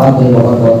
آپ بھی بہت بہت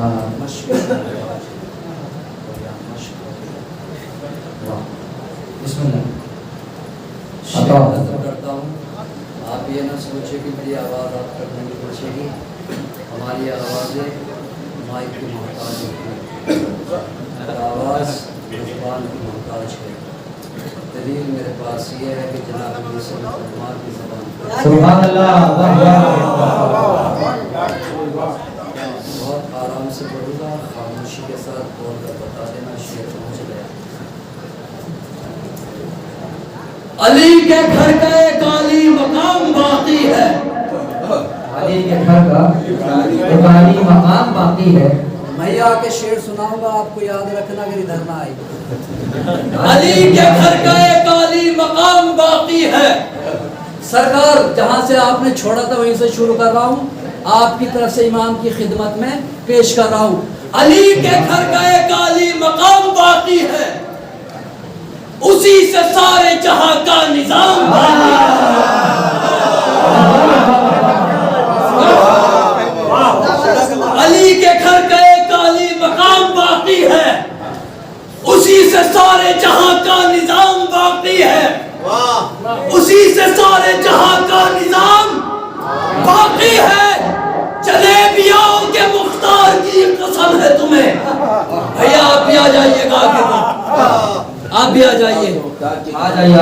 ہاں مشق بسم اللہ کرتا ہوں. آپ یہ نہ سوچے کہ میری آواز آپ تک نہیں پہنچے گی. ہماری آوازیں مائک کی محتاج ہوتی ہیں, آواز زبان کی محتاج ہے. دلیل میرے پاس یہ ہے کہ جناب یوسف عمر کی زبان پر سبحان اللہ بہت آرام سے پڑھوں گا, خاموشی کے ساتھ بول کر بتا دینا شعر پہنچ گیا. علی کے گھر کا ایک عالی مقام باقی ہے. علی کے گھر کا ایک عالی مقام باقی ہے. میں آ کے شعر سناؤں گا, آپ کو یاد رکھنا اگر ادھر نہ آئی. علی کے گھر کا ایک عالی مقام باقی ہے. سرکار جہاں سے آپ نے چھوڑا تھا وہیں سے شروع کر رہا ہوں, آپ کی طرف سے امام کی خدمت میں پیش کر رہا ہوں. علی کے گھر کا ایک عالی مقام باقی ہے, اسی سے سارے جہاں کا نظام باقی ہے. علی کے گھر کا ایک عالی مقام باقی ہے, اسی سے سارے جہاں کا نظام باقی ہے. اسی سے سارے جہاں کا نظام باقی ہے. چلے بھی آؤ کہ مختار کی قسم ہے تمہیں. بھیا آپ بھی آ جائیے گا, آپ بھی آ جائیے. آ جائیے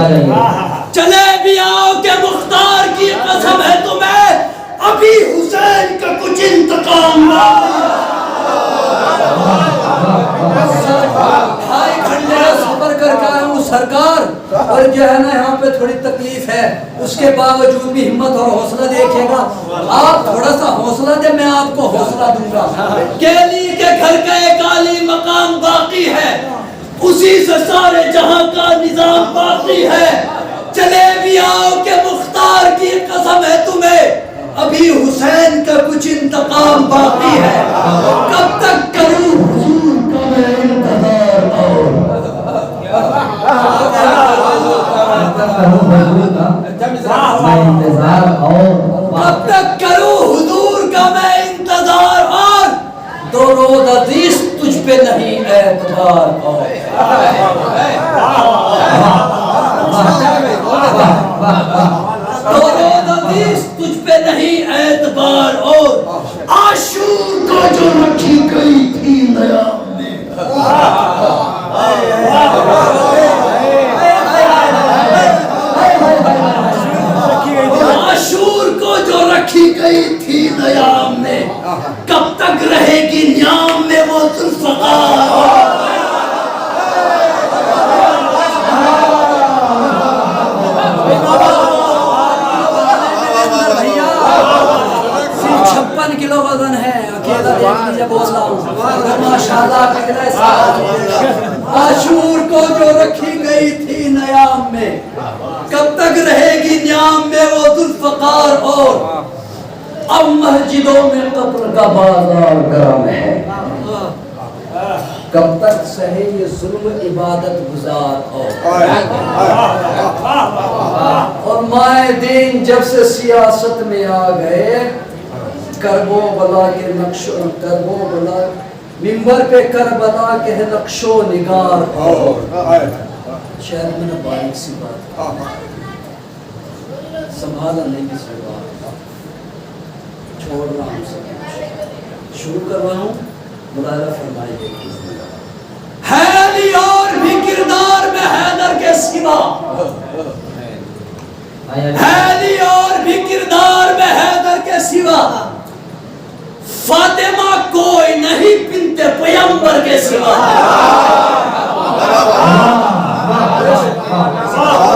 چلے بھی آؤ کہ مختار کی قسم ہے تمہیں, ابھی حسین کا کچھ انتقام بھائی کھڑے سفر کر کے آیا ہوں سرکار, اور جو ہے نا یہاں پہ تھوڑی تکلیف ہے, اس کے باوجود بھی ہمت اور حوصلہ دیکھے گا. آپ تھوڑا سا حوصلہ دے, میں آپ کو حوصلہ دوں گا. علی کے گھر کا ایک عالی مقام باقی ہے, اسی سے سارے جہاں کا نظام باقی ہے. چلے بھی آؤ کہ مختار کی قسم ہے تمہیں, ابھی حسین کا کچھ انتقام باقی ہے. کب تک کروں حضور کا میں انتظار, کب تک کروں حضور کا میں انتظار, اور دو روز عزیز تجھ پہ نہیں اعتبار. دو روز عزیز تجھ پہ نہیں اعتبار, اور عاشور کا جو رکھی گئی تھی نیام میں. عاشور کو جو رکھی گئی تھی نیام میں, کب تک رہے گی نیام میں وہ ذوالفقار. 56 کلو وزن ہے, اکیلا دیکھ لیجیے بول رہا ہوں, ماشاءاللہ کتنا سال. عاشور کو جو رکھی گئی تھی نیام میں, کب تک رہے گی نیام میں وہ ذوالفقار, اور اب مسجدوں میں قبر کا بازار گرم ہے. کب تک سہے یہ ظلم عبادت گزار, اور مائے دین جب سے سیاست میں آ گئے, کربو بلا کے نقش کربو بلا منبر پہ کربلا کے نقش و نگار. شاید میں نے باریک سی بات سنبھالا نہیں, کسی بات چھوڑ رہا ہوں, سب شروع کر رہا ہوں. مطالعہ فرمائیے. حیدری اور بھی کردار میں حیدر کے سوا, حیدری اور بھی کردار میں حیدر کے سوا, فاطمہ کوئی نہیں بنت پیغمبر کے سوا.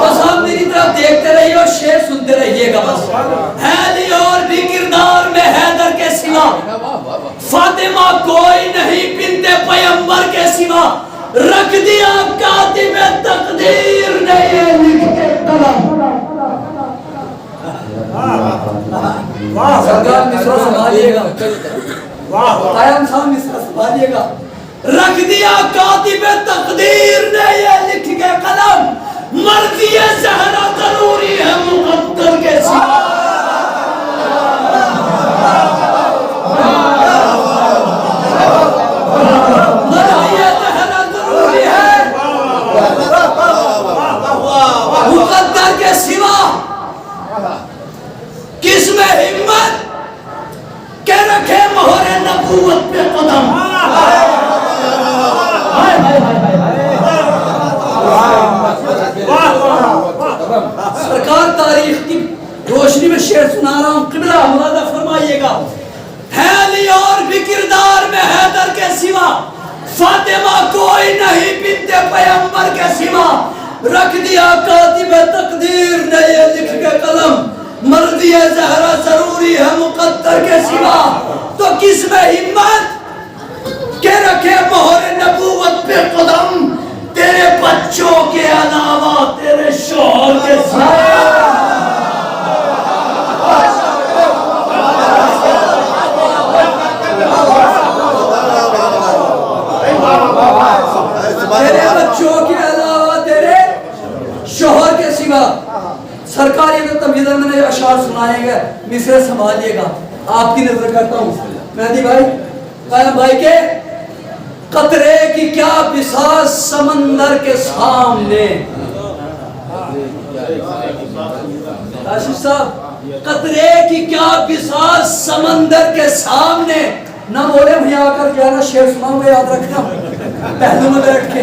بس آپ میری طرف دیکھتے رہیے اور شعر سنتے رہیے گا. بس حیدری اور بھی کردار میں حیدر کے سوا, فاطمہ کوئی نہیں بنت پیغمبر کے سوا، رکھ دیا کاتب تقدیر نے یہ لکھ کے قلم۔ سرکار مصرع سنبھالیے گا، قائم صاحب مصرع سنبھالیے گا۔ رکھ دیا کاتب تقدیر نے یہ لکھ کے قلم، مرضی زہرا ضروری ہے مقدر کے سوا۔ مرضی زہرا ضروری ہے مقدر کے سوا۔ کس میں ہمت کہ رکھے مہر نبوت پہ قدم۔ سرکار تاریخ کی روشنی میں شعر سنا رہا ہوں، قبلہ ملاحظہ فرمائیے گا۔ ہے علی اور بھی کردار میں حیدر کے سوا، فاطمہ کوئی نہیں بنت پیغمبر کے سوا، رکھ دیا کاتب تقدیر نے یہ لکھ کے قلم، مرضی زہرا ضروری ہے مقدر کے سوا۔ تو کس میں ہمت کہ رکھے مہر نبوت پہ قدم، تیرے بچوں کے علاوہ تیرے شوہر کے سوا۔ تیرے بچوں کے علاوہ تیرے شوہر کے سوا۔ سرکار یہ تمہیدن میں نے اشعار سنائے گئے، مصرع سنبھالیے گا۔ آپ کی نظر کرتا ہوں مہدی بھائی، قائم بھائی کے قطرے کی کیا بساط سمندر کے سامنے۔ آشف صاحب، قطرے کی کیا بساط سمندر کے سامنے۔ نہ بولے بھئی آ کر کیا نا شعر سناؤں گے، یاد رکھنا پہلو میں بیٹھ کے۔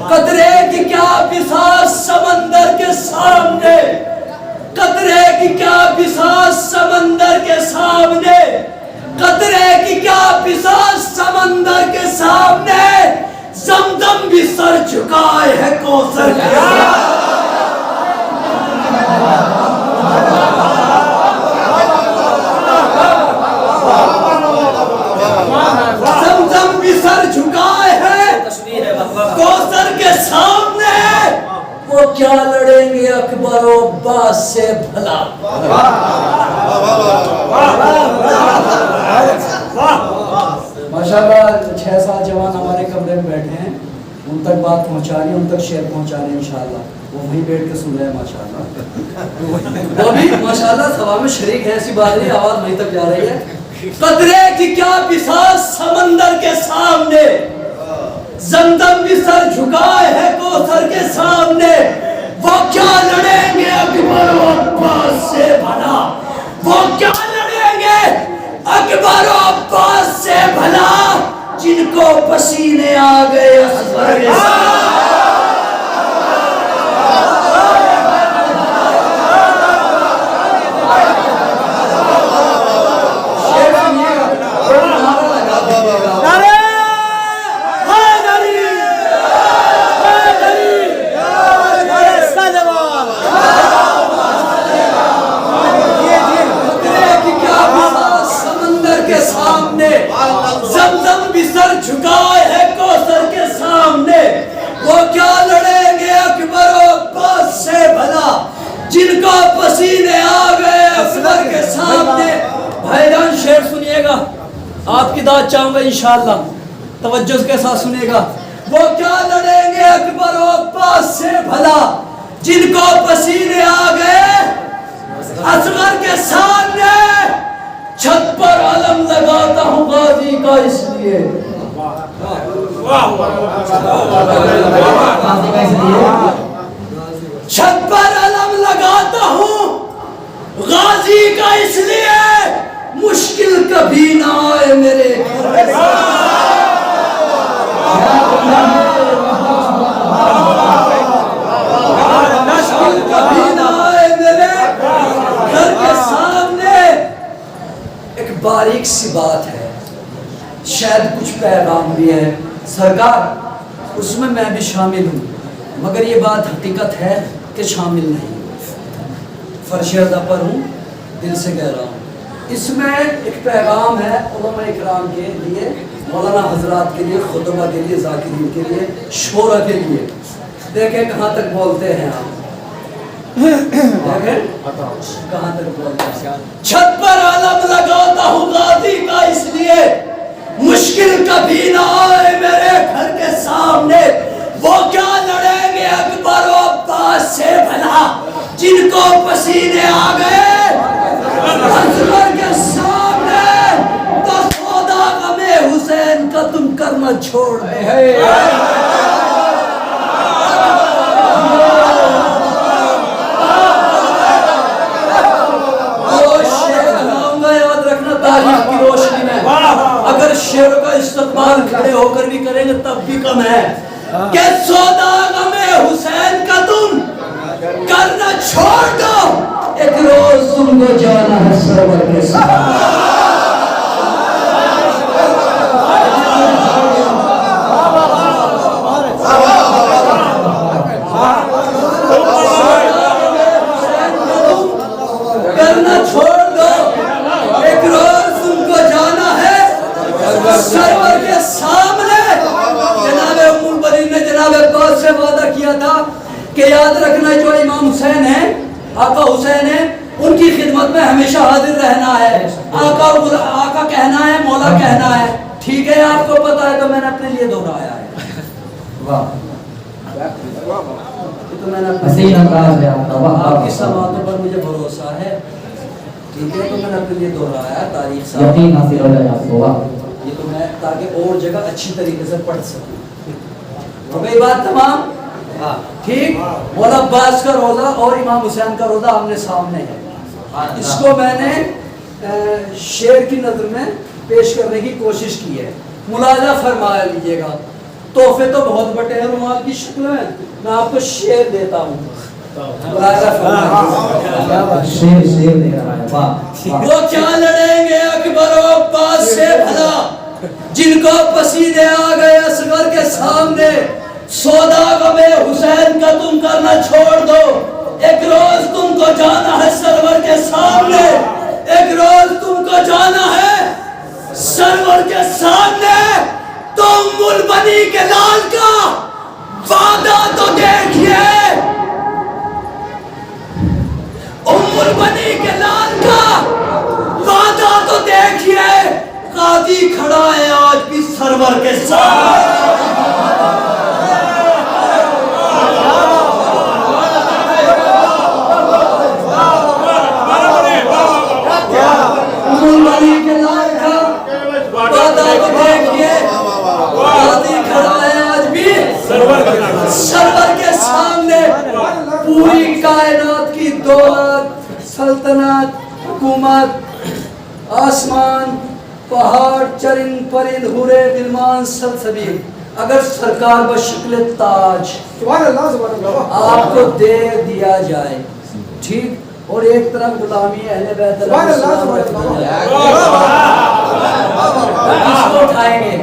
قطرے کی کیا بساط سمندر کے سامنے، قطرے کی کیا بساط سمندر کے سامنے، قطرے کی کیا بساط سمندر کے سامنے، زمزم بھی سر جھکائے ہے کوثر کے سامنے۔ زمزم بھی سر جھکائے ہے کوثر کے سامنے، وہ کیا لڑیں گے اکبر و عباس سے بھلا۔ ماشاءاللہ 6-7 جوان ہمارے کمرے میں بیٹھے ہیں، ان تک بات پہنچا رہی ہیں، ان تک شعر پہنچا رہے ہیں انشاءاللہ۔ وہ وہیں بیٹھ کے سن رہے ہیں ماشاءاللہ، وہ بھی ماشاءاللہ سوا میں شریک ہے، ایسی بات نہیں، آواز وہیں تک جا رہی ہے۔ قطرے کی کیا بساط سمندر کے سامنے، زمزم بھی سر جھکائے ہے کوثر کے سامنے، وہ کیا لڑیں گے اکبر و عباس سے بھلا، وہ کیا لڑیں گے اکبر و عباس سے بھلا، جن کو پسینے آ گئے اصغر کے سامنے۔ زمزم بھی سر جھکائے ہے کوثر کے سامنے، وہ کیا لڑیں گے اکبر و عباس سے بھلا، جن کو پسینے آ گئے اصغر کے سامنے۔ بھائی جان شعر سنیے گا، آپ کی داد چاہوں گا انشاءاللہ، توجہ کے ساتھ سنیے گا۔ وہ کیا لڑیں گے اکبر و عباس سے بھلا، جن کو پسینے آ گئے اصغر کے سامنے، چھت پر علم لگاتا ہوں غازی کا اس لیے، چھت پر علم لگاتا ہوں غازی کا اس لیے، مشکل کبھی نہ آئے میرے مشکل کبھی نہ آئے میرے گھر کے سامنے۔ ایک باریک سی بات ہے، شاید کچھ پیغام بھی ہے سرکار، اس میں بھی شامل ہوں، مگر یہ بات حقیقت ہے کہ شامل نہیں۔ فرش رضا پر ہوں، دل سے کہہ رہا ہوں، اس میں ایک پیغام ہے علماء اکرام کے لیے، مولانا حضرات کے لیے، خطبہ کے لیے، ذاکرین کے لیے، شورا کے لیے. دیکھیں کہاں تک بولتے ہیں آپ، دیکھیں کہاں تک بولتے ہیں. چھت پر علم لگاتا ہوں غازی کا اس لیے، مشکل کبھی نہ آئے میرے گھر کے سامنے. وہ کیا لڑیں گے اکبر و عباس سے بھلا، جن کو پسینے آ گئے اکبر کے سامنے. تو سودا غم حسین کا تم کرنا چھوڑ دے. تاریخ کی روشنی میں اگر شعر کا استقبال کھڑے ہو کر بھی کریں گے تب بھی کم ہے کہ سودا غم حسین کا تم کرنا چھوڑ دو، ایک روز تم کو جانا ہے سرور کے ساتھ. کرنا چھوڑ دو، ایک روز تم کو جانا ہے سرور کے سامنے. جناب ام البنین نے جناب عباس سے وعدہ کیا تھا کہ یاد رکھنا جو امام حسین ہیں، آقا حسین ہیں، ان کی خدمت میں ہمیشہ حاضر رہنا ہے. آقا کہنا ہے، مولا کہنا ہے. ٹھیک ہے، آپ کو پتا ہے تو میں نے اپنے لیے دہرایا ہے. تو میں نے آپ کی سماعتوں پر مجھے بھروسہ ہے. ٹھیک ہے، تو میں نے اپنے لیے دہرایا تاریخ صاحب، یہ تو میں تاکہ اور جگہ اچھی طریقے سے پڑھ سکوں. ہو گئی بات تمام؟ ٹھیک. مولا عباس کا روزہ اور امام حسین کا روزہ آمنے سامنے ہے. اس کو میں نے شعر کی نظر میں پیش کرنے کی کوشش کی ہے. ملاحظہ فرما لیجیے گا. تحفے تو بہت بڑے ہیں رومال کی شکل میں، میں آپ کو شعر دیتا ہوں. وہ کیا لڑیں گے اکبر و عباس سے بھلا، جن کو پسینے آ گئے اصغر کے سامنے. سودا غم حسین کا تم کرنا چھوڑ دو، ایک روز تم کو جانا ہے سرور کے سامنے. ایک روز تم کو جانا ہے سرور کے سامنے. تو ام البنی کے لال کا وعدہ تو دیکھیے، ام البنی کے لال کا وعدہ تو دیکھیے. قاضی کھڑا ہے آج بھی سرور کے سامنے. ام البنی کے لال کا وعدہ تو دیکھیے، قاضی کھڑا ہے آج بھی سرور کے سامنے. پوری کائنات کی دولت، سلطنت، حکومت، آسمان، پہاڑ، چرند پرند، حورے غلمان، سلسبیل، اگر سرکار بشکل تاج آپ کو دے دیا جائے، ٹھیک، اور ایک طرف غلامی اہل بیت اس کو اٹھائیں گے.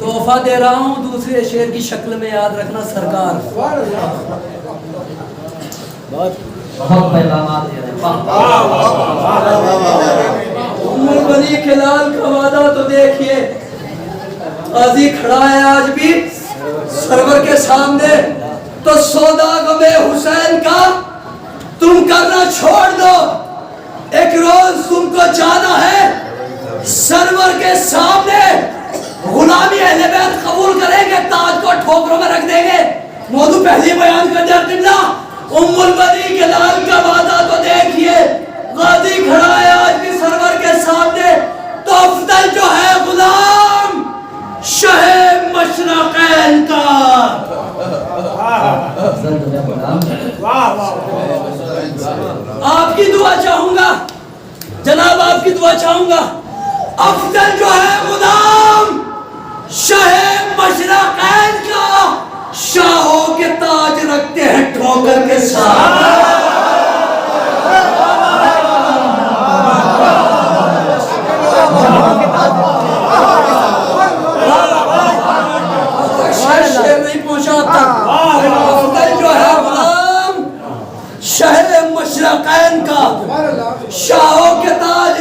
تحفہ دے رہا ہوں دوسرے شعر کی شکل میں، یاد رکھنا سرکار. بہت پیغامات دے رہے ہیں. ام البنی کے لال کا وعدہ تو دیکھیے، قاضی کھڑا ہے آج بھی سرور کے سامنے. تو سودا غم حسین کا تم کرنا چھوڑ دو، ایک روز تم کو جانا ہے سرور کے سامنے. غلامی اہل بیت قبول کریں گے، تاج کو ٹھوکروں میں رکھ دیں گے. موضوع پہلی بیان کر دیا قبلہ. ام البنی کے لال کا وعدہ تو دیکھیے، قاضی کھڑا ہے آج بھی سرور کے سامنے. تو افضل جو ہے غلام شہ مشرقین کا. آپ کی دعا چاہوں گا جناب، آپ کی دعا چاہوں گا. افضل جو ہے غلام شہ مشرقین کا، شاہوں کے تاج رکھتے ہیں ٹھوکر کے ساتھ. شہر نہیں پہنچا تک. افضل جو ہے غلام شہر مشرقین کا، شاہوں کے تاج